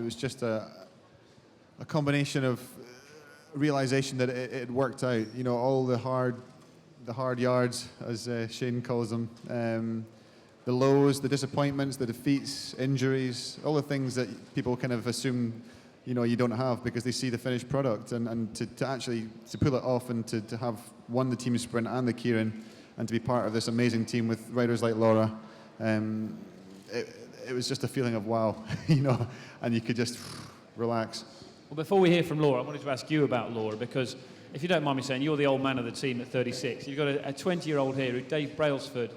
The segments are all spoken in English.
was just a combination of realization that it worked out. You know, all the hard yards, as Shane calls them, the lows, the disappointments, the defeats, injuries, all the things that people kind of assume, you know, you don't have because they see the finished product, and to actually pull it off and to have won the team sprint and the Keirin, and to be part of this amazing team with riders like Laura, it was just a feeling of wow, you know, and you could just relax. Well, before we hear from Laura, I wanted to ask you about Laura, because if you don't mind me saying, you're the old man of the team at 36. You've got a 20-year-old here who Dave Brailsford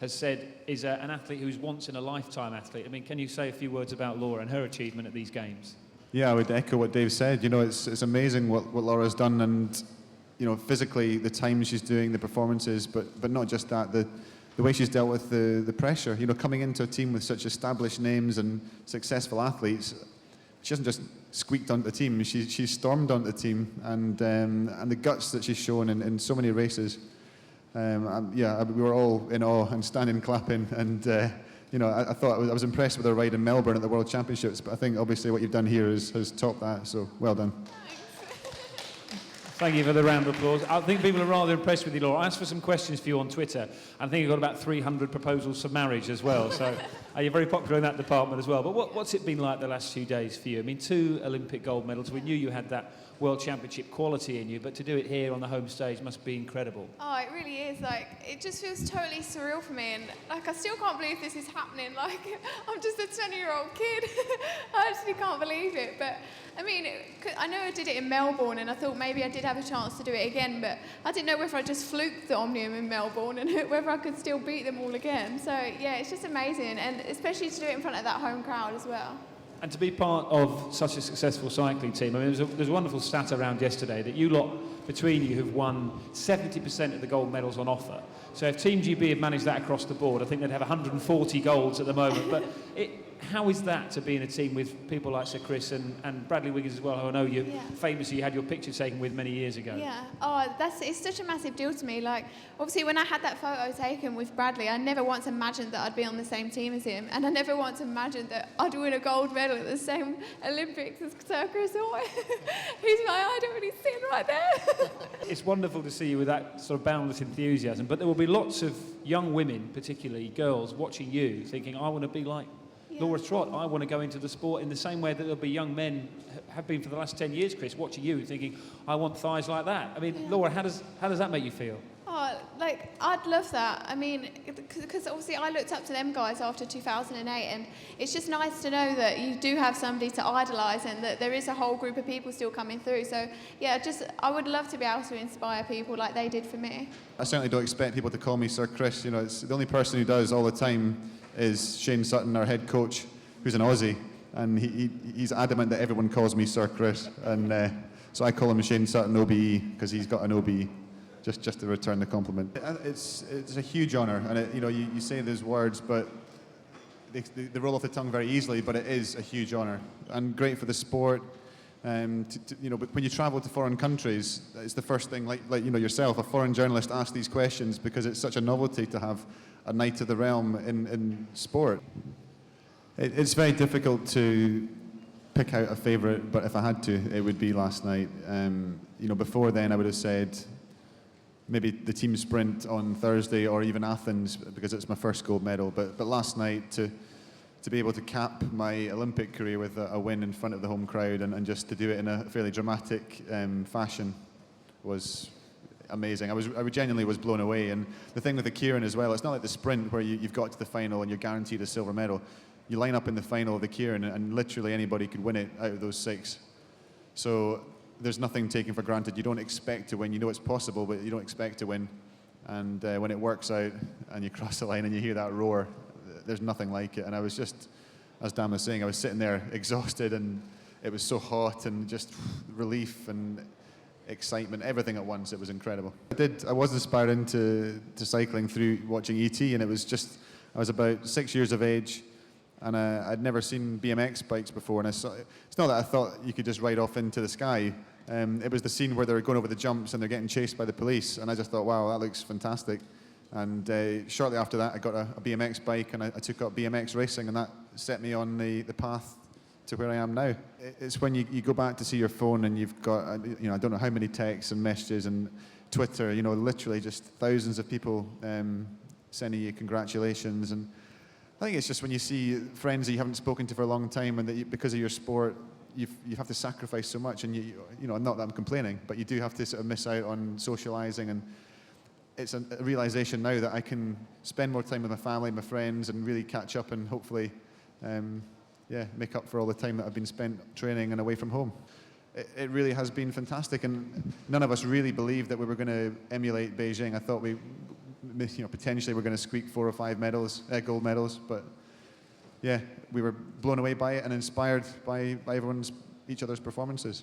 has said is an athlete who's once-in-a-lifetime athlete. I mean, can you say a few words about Laura and her achievement at these games? Yeah, I would echo what Dave said. You know, it's amazing what Laura's done, and, you know, physically, the time she's doing, the performances, but not just that, the way she's dealt with the pressure. You know, coming into a team with such established names and successful athletes, she hasn't just squeaked onto the team. She's stormed onto the team, and the guts that she's shown in so many races. Yeah, we were all in awe and standing clapping. And you know, I thought I was impressed with her ride in Melbourne at the World Championships. But I think obviously what you've done here has topped that. So well done. Thank you for the round of applause. I think people are rather impressed with you, Laura. I asked for some questions for you on Twitter, and I think you've got about 300 proposals for marriage as well. So you're very popular in that department as well. But what's it been like the last few days for you? I mean, 2 Olympic gold medals. We knew you had that World Championship quality in you, but to do it here on the home stage must be incredible. Oh, it really is. Like, it just feels totally surreal for me, and like I still can't believe this is happening. Like, I'm just a 20-year-old kid. I actually can't believe it. But I mean, I know I did it in Melbourne, and I thought maybe I did have a chance to do it again, but I didn't know whether I just fluked the Omnium in Melbourne and whether I could still beat them all again. So yeah, it's just amazing, and especially to do it in front of that home crowd as well. And to be part of such a successful cycling team, I mean, there's a wonderful stat around yesterday that you lot, between you, have won 70% of the gold medals on offer. So if Team GB had managed that across the board, I think they'd have 140 golds at the moment. But how is that to be in a team with people like Sir Chris and Bradley Wiggins as well, who I know you famously had your picture taken with many years ago? Yeah, oh, it's such a massive deal to me. Like, obviously, when I had that photo taken with Bradley, I never once imagined that I'd be on the same team as him, and I never once imagined that I'd win a gold medal at the same Olympics as Sir Chris. He's my idol, and he's sitting right there. It's wonderful to see you with that sort of boundless enthusiasm, but there will be lots of young women, particularly girls, watching you, thinking, I want to be like Laura Trott. I want to go into the sport in the same way that there'll be young men have been for the last 10 years, Chris, watching you thinking, I want thighs like that. I mean, Laura, how does that make you feel? Oh, like, I'd love that. I mean, because obviously I looked up to them guys after 2008, and it's just nice to know that you do have somebody to idolise and that there is a whole group of people still coming through. So, yeah, I would love to be able to inspire people like they did for me. I certainly don't expect people to call me Sir Chris. You know, it's the only person who does all the time is Shane Sutton, our head coach, who's an Aussie, and he's adamant that everyone calls me Sir Chris, and so I call him Shane Sutton OBE because he's got an OBE, just to return the compliment. It's a huge honour, and you know, you say those words, but they roll off the tongue very easily. But it is a huge honour and great for the sport. You know, but when you travel to foreign countries, it's the first thing, like you know yourself, a foreign journalist asks these questions because it's such a novelty to have a Knight of the Realm in sport. It's very difficult to pick out a favourite, but if I had to, it would be last night. You know, before then I would have said maybe the team sprint on Thursday or even Athens because it's my first gold medal. But last night to be able to cap my Olympic career with a win in front of the home crowd and just to do it in a fairly dramatic fashion was amazing. I genuinely was blown away. And the thing with the Keirin as well, it's not like the sprint where you've got to the final and you're guaranteed a silver medal. You line up in the final of the Keirin and literally anybody could win it out of those 6. So there's nothing taken for granted. You don't expect to win. You know it's possible, but you don't expect to win. And when it works out and you cross the line and you hear that roar, there's nothing like it. And I was just, as Dan was saying, I was sitting there exhausted, and it was so hot, and just relief and excitement, everything at once. It was incredible. I was inspired into cycling through watching ET, and it was just, I was about 6 years of age, and I'd never seen BMX bikes before, and it's not that I thought you could just ride off into the sky. It was the scene where they're going over the jumps and they're getting chased by the police, and I just thought, wow, that looks fantastic. And shortly after that, I got a BMX bike, and I took up BMX racing, and that set me on the path to where I am now. It's when you go back to see your phone and you've got, I don't know how many texts and messages and Twitter, literally just thousands of people sending you congratulations. And I think it's just when you see friends that you haven't spoken to for a long time and that because of your sport, you have to sacrifice so much. And, not that I'm complaining, but you do have to sort of miss out on socialising. And it's a realisation now that I can spend more time with my family, my friends, and really catch up and hopefully, make up for all the time that I've been spent training and away from home. It really has been fantastic, and none of us really believed that we were going to emulate Beijing. I thought we, potentially were going to squeak 4 or 5 medals, gold medals, but yeah, we were blown away by it and inspired by each other's performances.